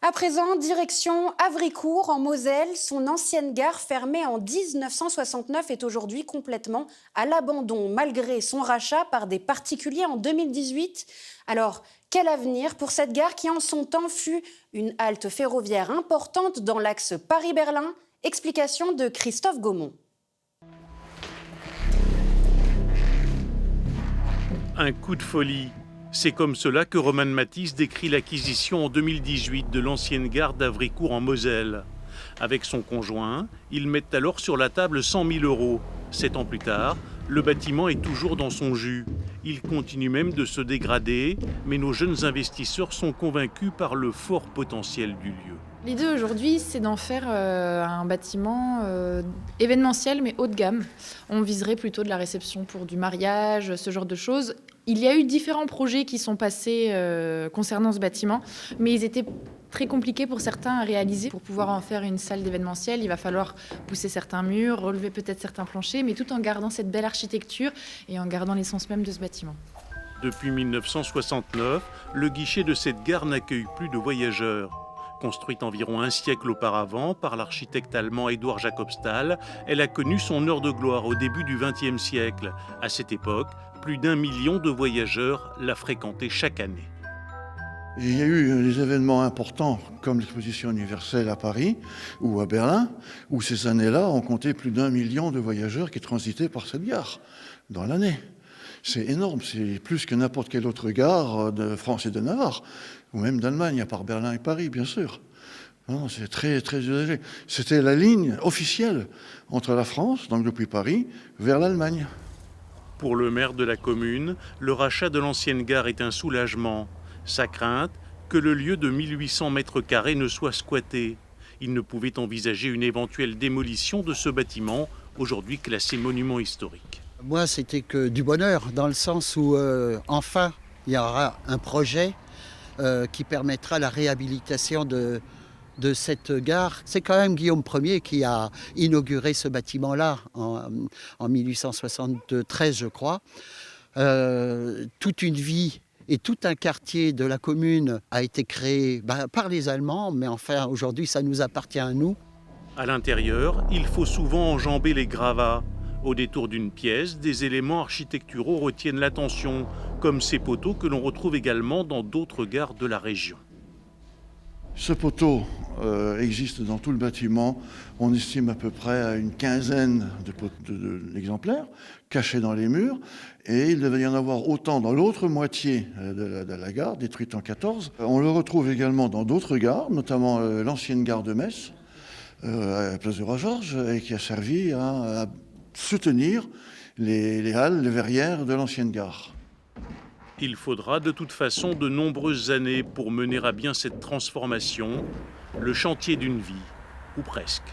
À présent, direction Havricourt en Moselle. Son ancienne gare fermée en 1969 est aujourd'hui complètement à l'abandon, malgré son rachat par des particuliers en 2018. Alors, quel avenir pour cette gare qui en son temps fut une halte ferroviaire importante dans l'axe Paris-Berlin? Explication de Christophe Gaumont. Un coup de folie. C'est comme cela que Roman Matisse décrit l'acquisition en 2018 de l'ancienne gare d'Havricourt en Moselle. Avec son conjoint, ils mettent alors sur la table 100 000 euros. 7 ans plus tard, le bâtiment est toujours dans son jus. Il continue même de se dégrader, mais nos jeunes investisseurs sont convaincus par le fort potentiel du lieu. L'idée aujourd'hui, c'est d'en faire un bâtiment événementiel, mais haut de gamme. On viserait plutôt de la réception pour du mariage, ce genre de choses. Il y a eu différents projets qui sont passés concernant ce bâtiment, mais ils étaient très compliqués pour certains à réaliser. Pour pouvoir en faire une salle d'événementiel, il va falloir pousser certains murs, relever peut-être certains planchers, mais tout en gardant cette belle architecture et en gardant l'essence même de ce bâtiment. Depuis 1969, le guichet de cette gare n'accueille plus de voyageurs. Construite environ un siècle auparavant par l'architecte allemand Eduard Jacobsthal, elle a connu son heure de gloire au début du XXe siècle. À cette époque, plus d'1 million de voyageurs la fréquentaient chaque année. Il y a eu des événements importants comme l'exposition universelle à Paris ou à Berlin, où ces années-là, on comptait plus d'1 million de voyageurs qui transitaient par cette gare dans l'année. C'est énorme, c'est plus que n'importe quelle autre gare de France et de Navarre, ou même d'Allemagne, à part Berlin et Paris, bien sûr. Non, c'est très, très usagé. C'était la ligne officielle entre la France, donc depuis Paris, vers l'Allemagne. Pour le maire de la commune, le rachat de l'ancienne gare est un soulagement. Sa crainte, que le lieu de 1800 mètres carrés ne soit squatté. Il ne pouvait envisager une éventuelle démolition de ce bâtiment, aujourd'hui classé monument historique. Moi, c'était que du bonheur, dans le sens où, enfin, il y aura un projet qui permettra la réhabilitation de cette gare. C'est quand même Guillaume Ier qui a inauguré ce bâtiment-là en 1873, je crois. Toute une vie et tout un quartier de la commune a été créé par les Allemands, mais enfin, aujourd'hui, ça nous appartient à nous. À l'intérieur, il faut souvent enjamber les gravats. Au détour d'une pièce, des éléments architecturaux retiennent l'attention, comme ces poteaux que l'on retrouve également dans d'autres gares de la région. Ce poteau existe dans tout le bâtiment. On estime à peu près à une quinzaine d'exemplaires cachés dans les murs. Et il devait y en avoir autant dans l'autre moitié de la gare, détruite en 14. On le retrouve également dans d'autres gares, notamment l'ancienne gare de Metz, à la place du Roi-Georges, et qui a servi à soutenir les halles, les verrières de l'ancienne gare. Il faudra de toute façon de nombreuses années pour mener à bien cette transformation, le chantier d'une vie, ou presque.